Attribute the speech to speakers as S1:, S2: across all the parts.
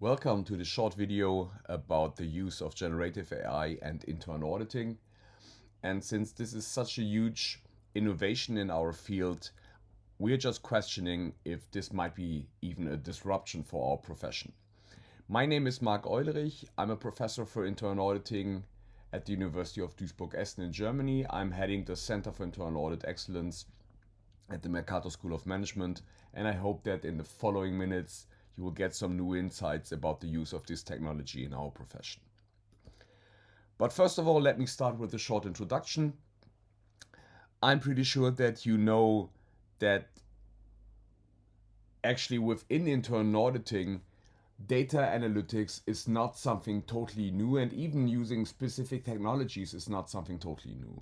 S1: Welcome to the short video about the use of generative AI and internal auditing. And since this is such a huge innovation in our field, we're just questioning if this might be even a disruption for our profession. My name is Marc Eulerich. I'm a professor for internal auditing at the University of Duisburg-Essen in Germany. I'm heading the Center for Internal Audit Excellence at the Mercator School of Management, and I hope that in the following minutes you will get some new insights about the use of this technology in our profession. But first of all, let me start with a short introduction. I'm pretty sure that you know that actually within internal auditing, data analytics is not something totally new, and even using specific technologies is not something totally new.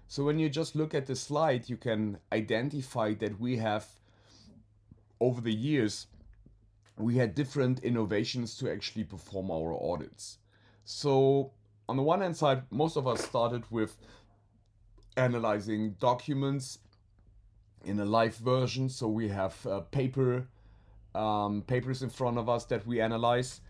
S1: So when you just look at the slide, you can identify that we have, over the years, we had different innovations to actually perform our audits. So on the one hand side, most of us started with analyzing documents in a live version. So we have papers in front of us that we analyze.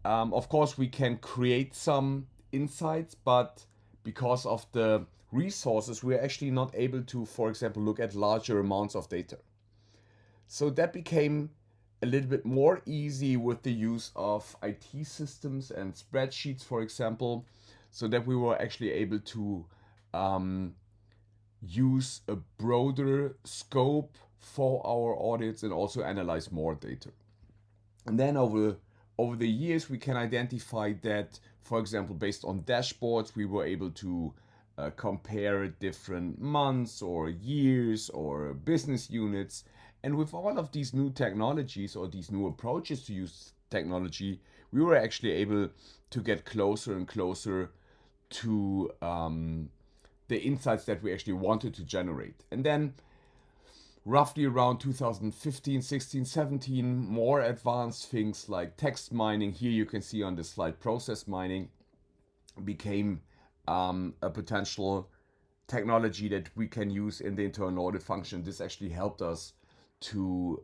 S1: Of course, we can create some insights, but because of the resources, we're actually not able to, for example, look at larger amounts of data. So that became a little bit more easy with the use of IT systems and spreadsheets, for example, so that we were actually able to use a broader scope for our audits and also analyze more data. And then over the years, we can identify that, for example, based on dashboards, we were able to compare different months or years or business units. And with all of these new technologies or these new approaches to use technology, we were actually able to get closer and closer to the insights that we actually wanted to generate. And then roughly around 2015, 16, 17, more advanced things like text mining, here you can see on the slide process mining, became a potential technology that we can use in the internal audit function. This actually helped us to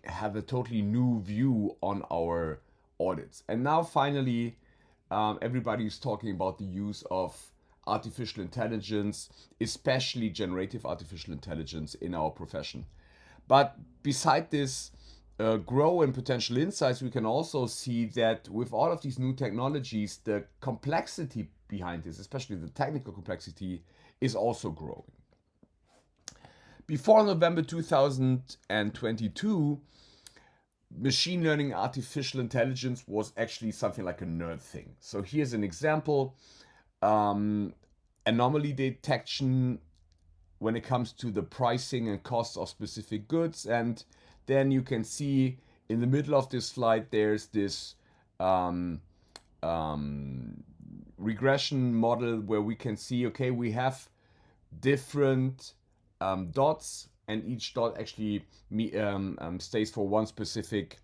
S1: have a totally new view on our audits. And now finally, everybody is talking about the use of artificial intelligence, especially generative artificial intelligence in our profession. But beside this grow and potential insights, we can also see that with all of these new technologies, the complexity behind this, especially the technical complexity, is also growing. Before November 2022, machine learning artificial intelligence was actually something like a nerd thing. So here's an example. Anomaly detection when it comes to the pricing and costs of specific goods. And then you can see in the middle of this slide, there's this regression model where we can see, okay, we have different dots, and each dot actually stays for one specific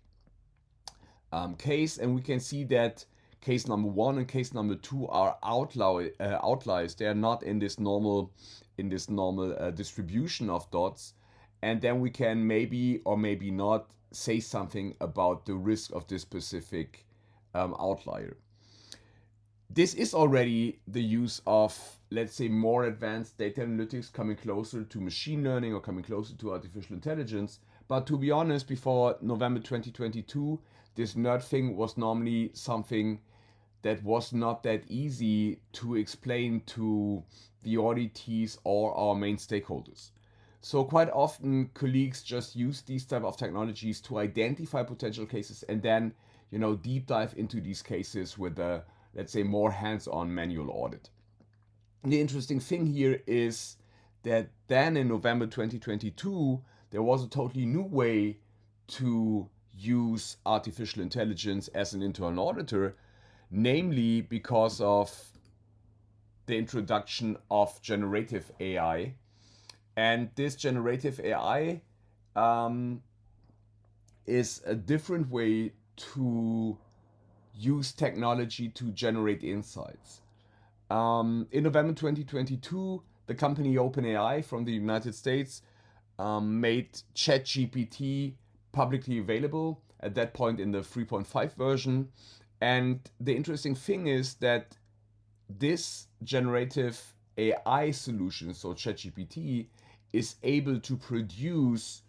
S1: case, and we can see that case number 1 and case number 2 are outliers. They are not in this normal distribution of dots, and then we can maybe or maybe not say something about the risk of this specific outlier. This is already the use of, let's say, more advanced data analytics, coming closer to machine learning or coming closer to artificial intelligence. But to be honest, before November 2022, this nerd thing was normally something that was not that easy to explain to the auditees or our main stakeholders. So quite often colleagues just use these type of technologies to identify potential cases and then, deep dive into these cases with a, let's say, more hands-on manual audit. The interesting thing here is that then in November 2022, there was a totally new way to use artificial intelligence as an internal auditor, namely because of the introduction of generative AI. And this generative AI is a different way to use technology to generate insights. In November 2022, the company OpenAI from the United States made ChatGPT publicly available. at that point in the 3.5 version. And the interesting thing is that this generative AI solution, so ChatGPT, is able to produce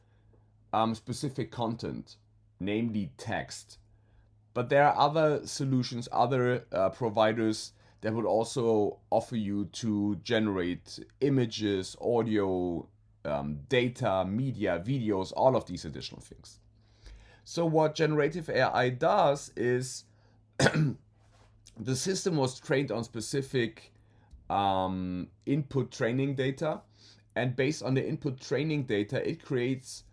S1: specific content, namely text. But there are other solutions, other providers that would also offer you to generate images, audio, data, media, videos, all of these additional things. So what generative AI does is the system was trained on specific input training data, and based on the input training data, it creates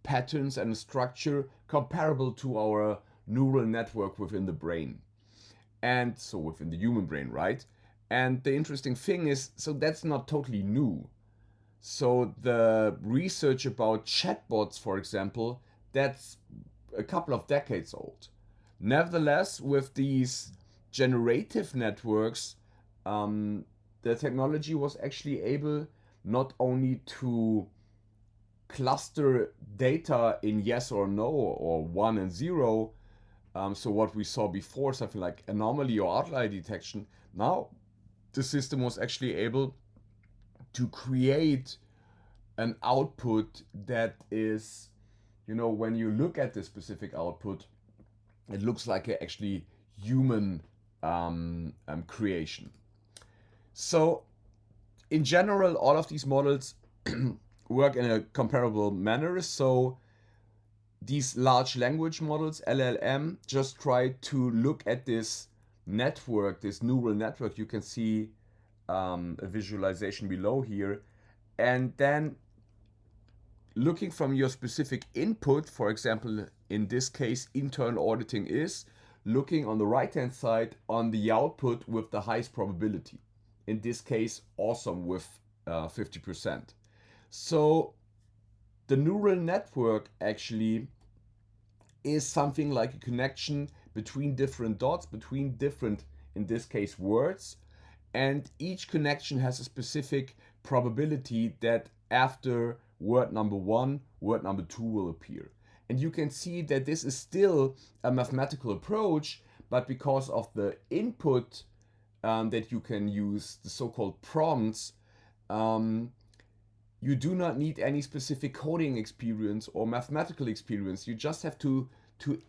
S1: patterns and structure comparable to our neural network within the brain. And so within the human brain, right? And the interesting thing is, so that's not totally new. So the research about chatbots, for example, that's a couple of decades old. Nevertheless, with these generative networks, the technology was actually able not only to cluster data in yes or no or one and zero. So what we saw before, something like anomaly or outlier detection, now the system was actually able to create an output that is, when you look at the specific output, it looks like a actually human creation. So in general, all of these models work in a comparable manner. So these large language models, LLM, just try to look at this network, this neural network. You can see a visualization below here. And then looking from your specific input, for example, in this case, internal auditing is looking on the right-hand side on the output with the highest probability. In this case, awesome with 50%. So the neural network actually is something like a connection between different dots, between different, in this case, words. And each connection has a specific probability that after word number one, word number two will appear. And you can see that this is still a mathematical approach, but because of the input that you can use, the so-called prompts, you do not need any specific coding experience or mathematical experience. You just have to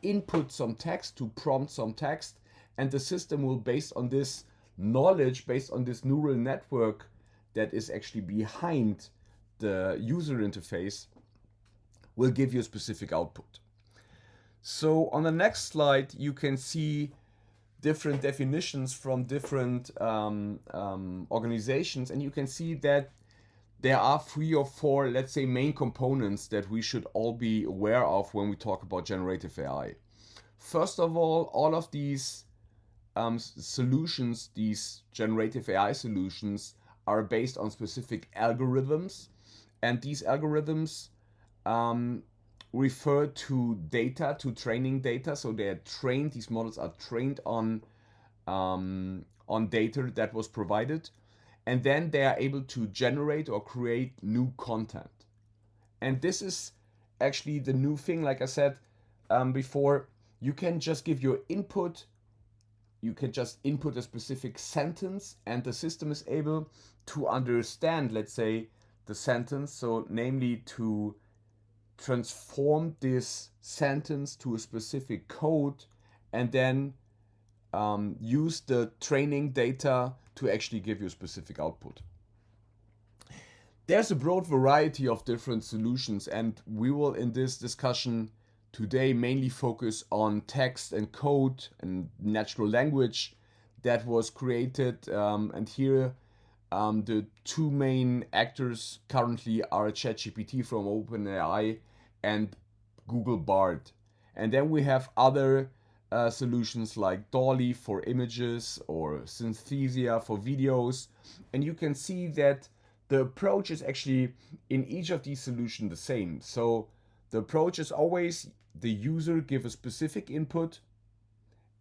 S1: input some text, to prompt some text, and the system will, based on this knowledge, based on this neural network that is actually behind the user interface, will give you a specific output. So on the next slide, you can see different definitions from different organizations, and you can see that there are 3 or 4, let's say, main components that we should all be aware of when we talk about generative AI. First of all of these solutions, these generative AI solutions, are based on specific algorithms, and these algorithms refer to data, to training data. So they are trained; these models are trained on data that was provided, and then they are able to generate or create new content. And this is actually the new thing. Like I said before, you can just give your input. You can just input a specific sentence, and the system is able to understand, let's say, the sentence. So, namely, to transform this sentence to a specific code, and then use the training data to actually give you a specific output. There's a broad variety of different solutions, and we will, in this discussion today, mainly focus on text and code and natural language that was created. And here, the 2 main actors currently are ChatGPT from OpenAI and Google Bard. And then we have other solutions like Dolly for images or Synthesia for videos. And you can see that the approach is actually in each of these solutions the same. So the approach is always the user give a specific input,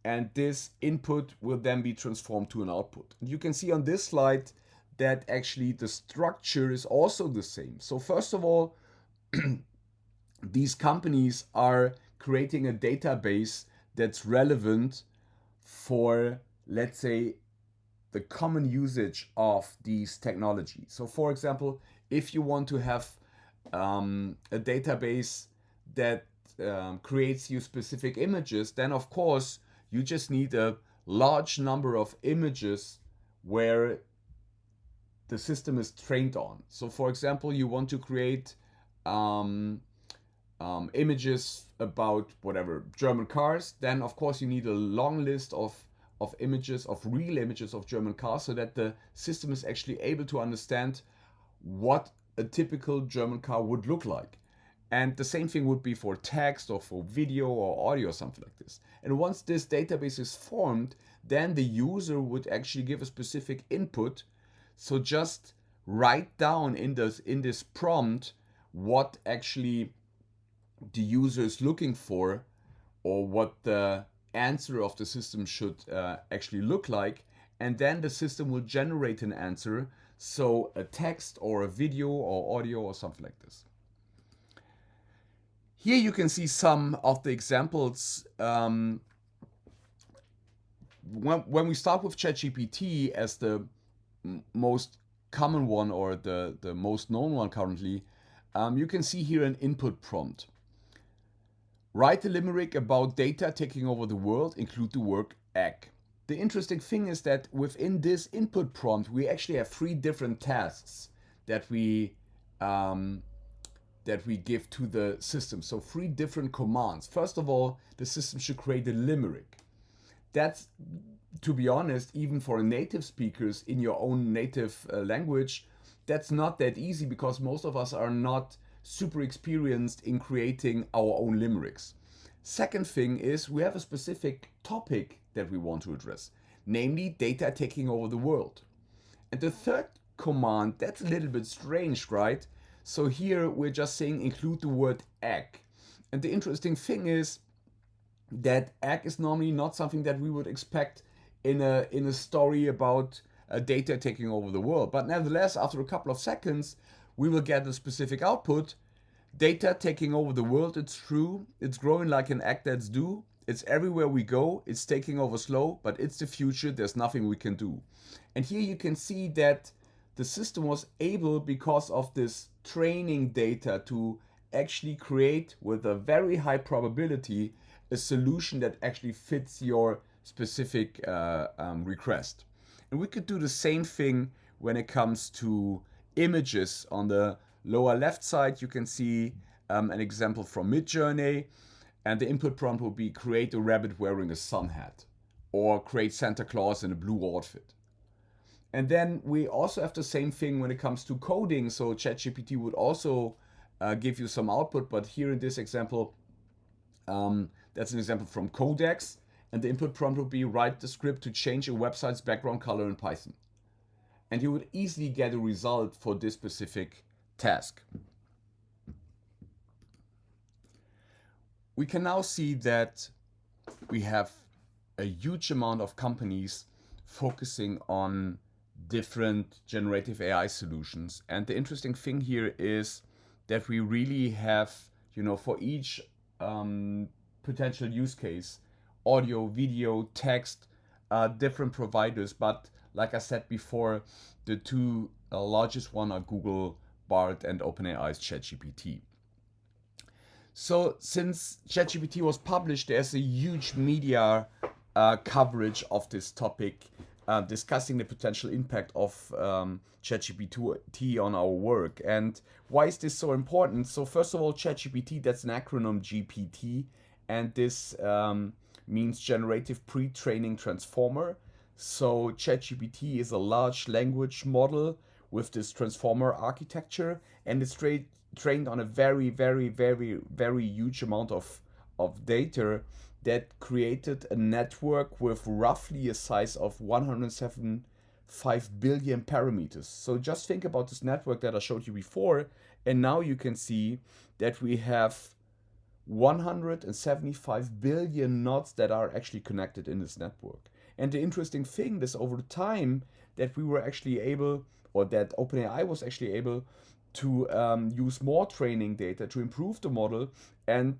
S1: and this input will then be transformed to an output. And you can see on this slide that actually the structure is also the same. So first of all, these companies are creating a database that's relevant for, let's say, the common usage of these technologies. So, for example, if you want to have a database that creates you specific images, then of course you just need a large number of images where the system is trained on. So, for example, you want to create um, images about whatever German cars, then of course you need a long list of images, of real images of German cars, so that the system is actually able to understand what a typical German car would look like. And the same thing would be for text or for video or audio or something like this. And once this database is formed, then the user would actually give a specific input. So just write down in this prompt what actually the user is looking for, or what the answer of the system should actually look like, and then the system will generate an answer, so a text or a video or audio or something like this. Here you can see some of the examples. When we start with ChatGPT as the most common one, or the most known one currently, you can see here an input prompt. Write a limerick about data taking over the world, include the word egg. The interesting thing is that within this input prompt, we actually have 3 different tasks that we give to the system. So 3 different commands. First of all, the system should create a limerick. That's, to be honest, even for native speakers in your own native language, that's not that easy, because most of us are not super experienced in creating our own limericks. Second thing is, we have a specific topic that we want to address, namely data taking over the world. And the third command, that's a little bit strange, right? So here we're just saying include the word egg. And the interesting thing is that egg is normally not something that we would expect in a story about data taking over the world. But nevertheless, after a couple of seconds, we will get a specific output. Data taking over the world, it's true. It's growing like an egg that's due. It's everywhere we go. It's taking over slow, but it's the future. There's nothing we can do. And here you can see that the system was able, because of this training data, to actually create with a very high probability a solution that actually fits your specific request. And we could do the same thing when it comes to images. On the lower left side, you can see an example from Midjourney, and the input prompt will be create a rabbit wearing a sun hat, or create Santa Claus in a blue outfit. And then we also have the same thing when it comes to coding. So ChatGPT would also give you some output, but here in this example, that's an example from Codex, and the input prompt would be write the script to change a website's background color in Python. And you would easily get a result for this specific task. We can now see that we have a huge amount of companies focusing on different generative AI solutions. And the interesting thing here is that we really have, for each potential use case, audio, video, text, different providers. But like I said before, the 2 largest one are Google Bard and OpenAI's ChatGPT. So since ChatGPT was published, there's a huge media coverage of this topic, discussing the potential impact of ChatGPT on our work. And why is this so important? So first of all, ChatGPT, that's an acronym, GPT, and this means Generative Pre-Training Transformer. So ChatGPT is a large language model with this transformer architecture, and it's trained on a very, very, very, very huge amount of data that created a network with roughly a size of 175 billion parameters. So just think about this network that I showed you before, and now you can see that we have 175 billion nodes that are actually connected in this network. And the interesting thing is, over time, that we were actually able, or that OpenAI was actually able use more training data to improve the model. And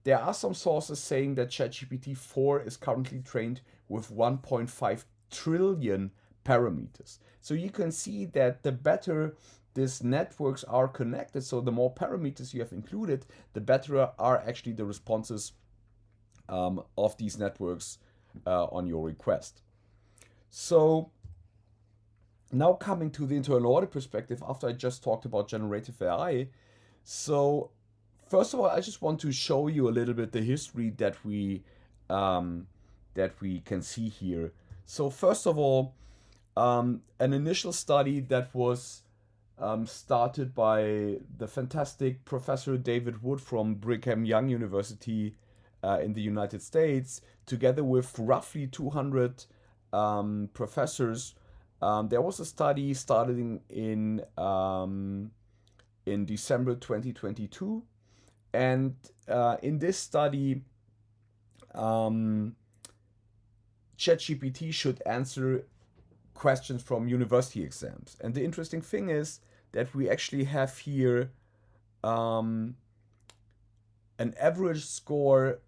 S1: there are some sources saying that ChatGPT 4 is currently trained with 1.5 trillion parameters. So you can see that the better these networks are connected, so the more parameters you have included, the better are actually the responses of these networks on your request. So now coming to the internal audit perspective, after I just talked about generative AI, so first of all, I just want to show you a little bit the history that we can see here. So first of all, an initial study that was started by the fantastic Professor David Wood from Brigham Young University in the United States, together with roughly 200 professors. There was a study starting in December 2022, and in this study, ChatGPT should answer questions from university exams. And the interesting thing is that we actually have here an average score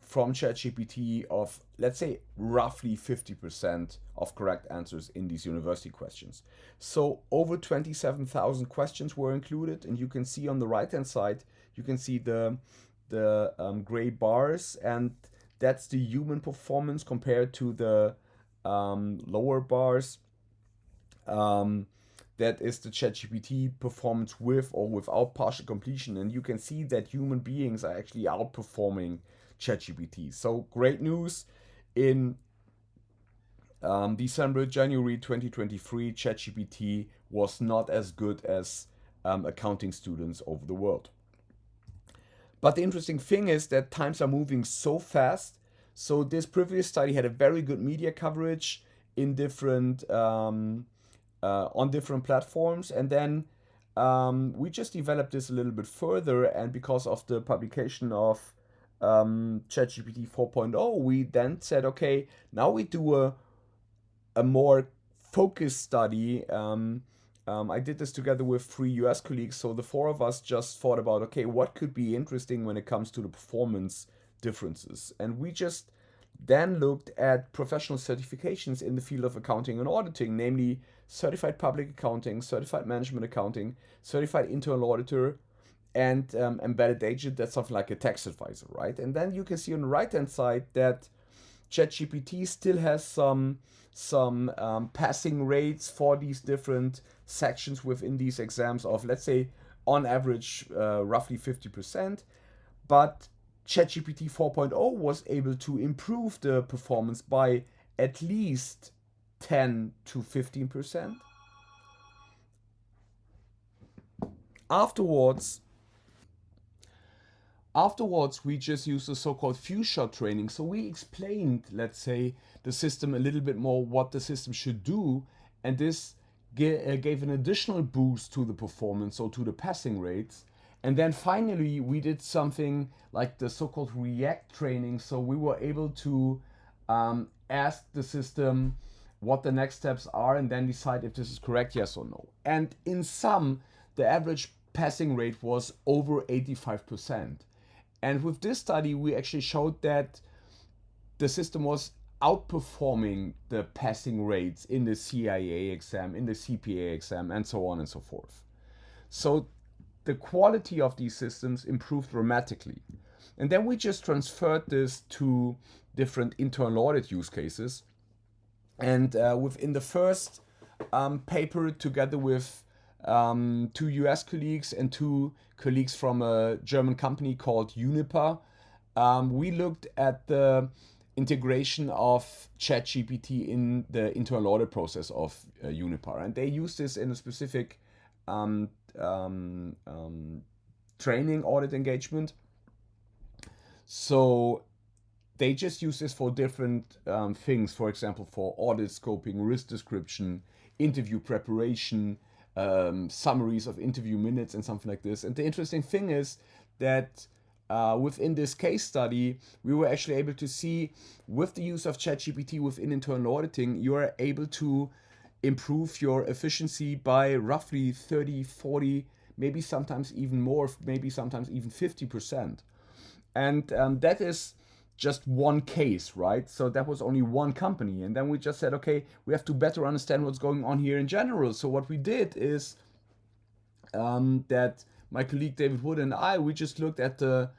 S1: from ChatGPT of, let's say, roughly 50% of correct answers in these university questions. So over 27,000 questions were included, and you can see on the right-hand side, you can see the gray bars, and that's the human performance compared to the lower bars. That is the ChatGPT performance with or without partial completion, and you can see that human beings are actually outperforming ChatGPT. So great news. In December, January 2023, ChatGPT was not as good as accounting students over the world. But the interesting thing is that times are moving so fast. So this previous study had a very good media coverage in different on different platforms, and then we just developed this a little bit further. And because of the publication of ChatGPT 4.0, we then said, okay, now we do a more focused study. I did this together with 3 US colleagues, so the 4 of us just thought about, okay, what could be interesting when it comes to the performance differences. And we just then looked at professional certifications in the field of accounting and auditing, namely certified public accounting, certified management accounting, certified internal auditor, and embedded agent. That's something like a tax advisor, right? And then you can see on the right hand side that ChatGPT still has some passing rates for these different sections within these exams of, let's say, on average, roughly 50%. But ChatGPT 4.0 was able to improve the performance by at least 10 to 15%. Afterwards, we just used the so-called few shot training. So we explained, let's say, the system a little bit more, what the system should do, and this gave an additional boost to the performance, so to the passing rates. And then finally, we did something like the so-called react training. So we were able to ask the system what the next steps are and then decide if this is correct, yes or no. And in sum, the average passing rate was over 85%. And with this study, we actually showed that the system was outperforming the passing rates in the CIA exam, in the CPA exam, and so on and so forth. So the quality of these systems improved dramatically. And then we just transferred this to different internal audit use cases. And within the first paper, together with 2 US colleagues and 2 colleagues from a German company called Uniper, we looked at the integration of ChatGPT in the internal audit process of Uniper. And they use this in a specific training audit engagement. So they just use this for different things, for example, for audit scoping, risk description, interview preparation, summaries of interview minutes, and something like this. And the interesting thing is that within this case study, we were actually able to see, with the use of ChatGPT within internal auditing, you are able to improve your efficiency by roughly 30, 40, maybe sometimes even more, maybe sometimes even 50%. And that is just one case, right? So that was only one company. And then we just said, okay, we have to better understand what's going on here in general. So what we did is that my colleague David Wood and I, we just looked at the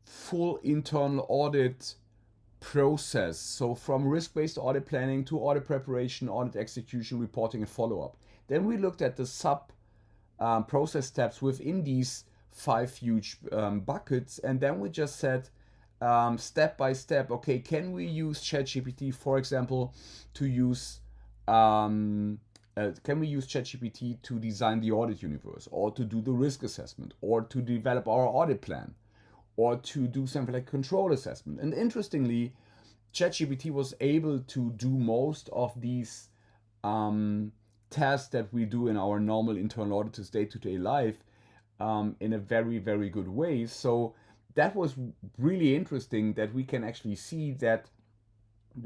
S1: full internal audit process. So from risk-based audit planning to audit preparation, audit execution, reporting, and follow-up. Then we looked at the sub process steps within these 5 huge buckets, and then we just said step by step, okay, can we use ChatGPT, for example, to use can we use ChatGPT to design the audit universe, or to do the risk assessment, or to develop our audit plan, or to do something like control assessment? And interestingly, ChatGPT was able to do most of these tasks that we do in our normal internal auditors day-to-day life in a very, very good way. So that was really interesting, that we can actually see that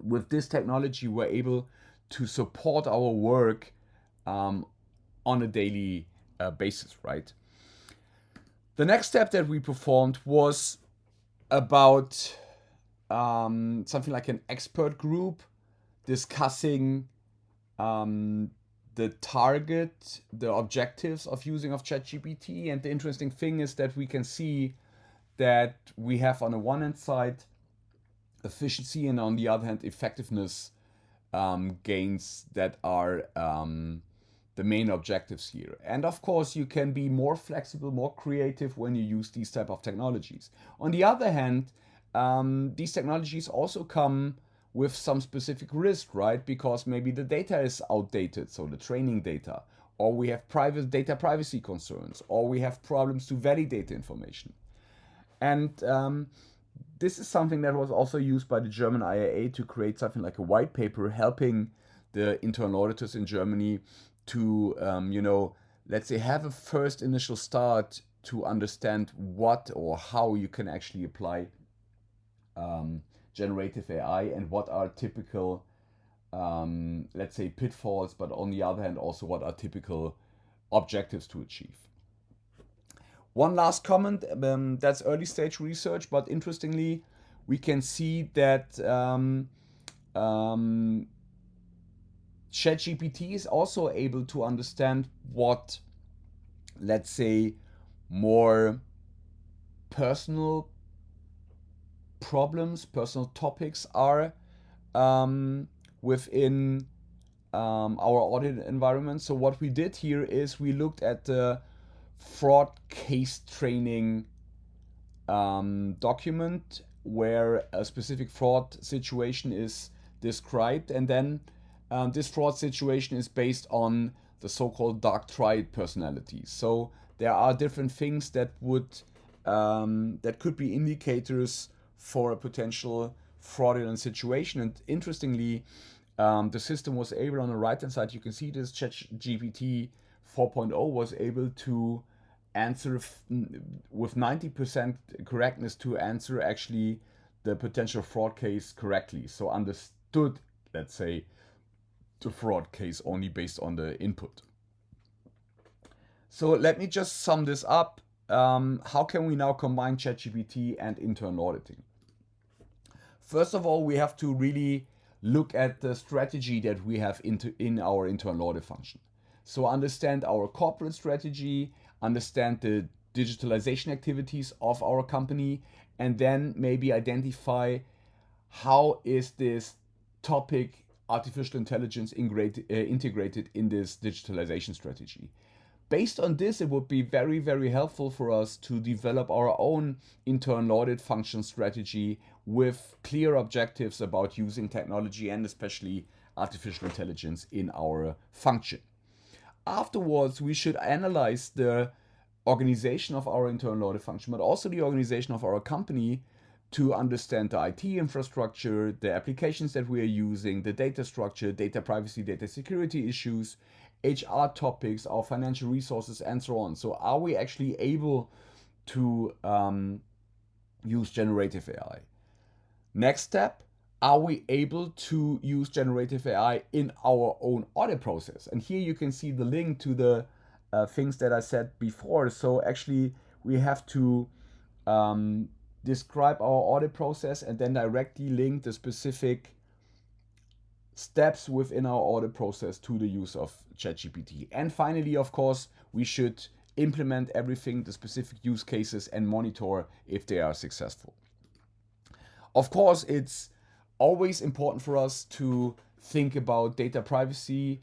S1: with this technology, we're able to support our work on a daily basis, right? The next step that we performed was about something like an expert group discussing the target, the objectives of using of ChatGPT. And the interesting thing is that we can see that we have on the one hand side efficiency, and on the other hand effectiveness gains that are the main objectives here. And of course, you can be more flexible, more creative when you use these type of technologies. On the other hand, these technologies also come with some specific risk, right? Because maybe the data is outdated, so the training data, or we have private data privacy concerns, or we have problems to validate information. And this is something that was also used by the German IAA to create something like a white paper helping the internal auditors in Germany to, let's say, have a first initial start to understand what or how you can actually apply generative AI, and what are typical, let's say, pitfalls, but on the other hand, also what are typical objectives to achieve. One last comment, that's early stage research, but interestingly, we can see that ChatGPT is also able to understand what, let's say, more personal problems, personal topics are within our audit environment. So what we did here is we looked at the fraud case training document where a specific fraud situation is described, and then this fraud situation is based on the so-called dark triad personality. So there are different things that would that could be indicators for a potential fraudulent situation. And interestingly, the system was able, on the right hand side, you can see this ChatGPT 4.0 was able to answer with 90% correctness, to answer actually the potential fraud case correctly. So understood, let's say, the fraud case only based on the input. So let me just sum this up. How can we now combine ChatGPT and internal auditing? First of all, we have to really look at the strategy that we have in our internal audit function. So understand our corporate strategy, understand the digitalization activities of our company, and then maybe identify how is this topic artificial intelligence integrated in this digitalization strategy. Based on this, it would be very, very helpful for us to develop our own internal audit function strategy with clear objectives about using technology and especially artificial intelligence in our function. Afterwards, we should analyze the organization of our internal audit function, but also the organization of our company, to understand the IT infrastructure, the applications that we are using, the data structure, data privacy, data security issues, HR topics, our financial resources, and so on. So are we actually able to use generative AI? Next step, are we able to use generative AI in our own audit process? And here you can see the link to the things that I said before. So actually, we have to um, describe our audit process and then directly link the specific steps within our audit process to the use of ChatGPT. And finally, of course, we should implement everything, the specific use cases, and monitor if they are successful. Of course, it's always important for us to think about data privacy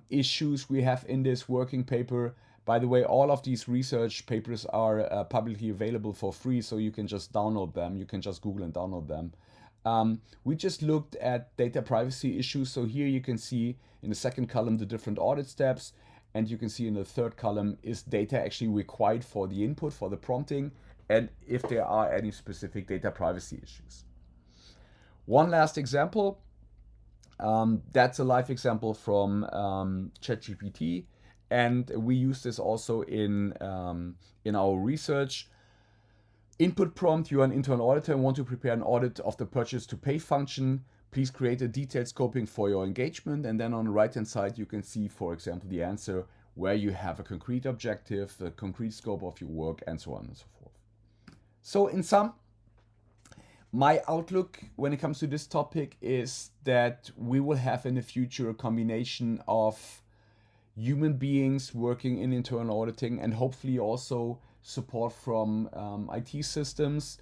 S1: issues we have in this working paper. By the way, all of these research papers are publicly available for free, so you can just download them. You can just Google and download them. We just looked at data privacy issues. So here you can see in the second column the different audit steps, and you can see in the third column is data actually required for the input, for the prompting, and if there are any specific data privacy issues. One last example, that's a live example from ChatGPT, and we use this also in our research. Input prompt: you are an internal auditor and want to prepare an audit of the purchase to pay function. Please create a detailed scoping for your engagement. And then on the right hand side, you can see, for example, the answer where you have a concrete objective, the concrete scope of your work, and so on and so forth. So in sum, my outlook when it comes to this topic is that we will have in the future a combination of human beings working in internal auditing and hopefully also support from IT systems.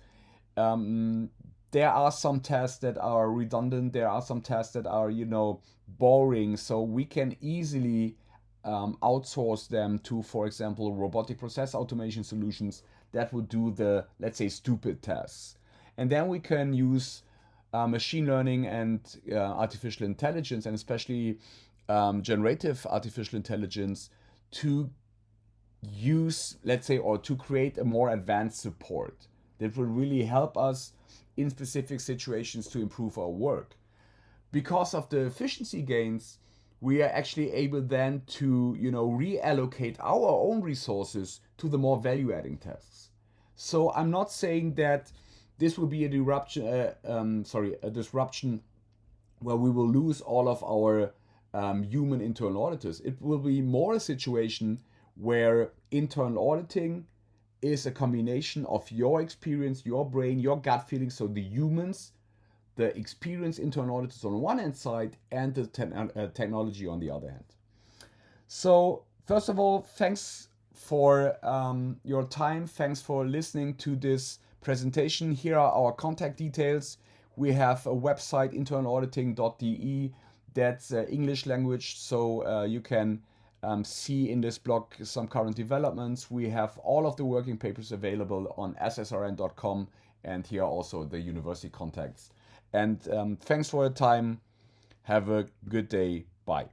S1: There are some tasks that are redundant. There are some tasks that are, boring. So we can easily outsource them to, for example, robotic process automation solutions that would do the, let's say, stupid tasks. And then we can use machine learning and artificial intelligence, and especially generative artificial intelligence, to use, let's say, or to create a more advanced support that will really help us in specific situations to improve our work. Because of the efficiency gains, we are actually able then to, reallocate our own resources to the more value-adding tasks. So I'm not saying that this will be a disruption where we will lose all of our human internal auditors. It will be more a situation where internal auditing is a combination of your experience, your brain, your gut feeling, so the humans, the experienced internal auditors on one hand side, and the technology on the other hand. So first of all, thanks for your time. Thanks for listening to this presentation. Here are our contact details. We have a website, internalauditing.de. That's English language, so you can see in this blog some current developments. We have all of the working papers available on ssrn.com, and here also the university contacts. And thanks for your time. Have a good day. Bye.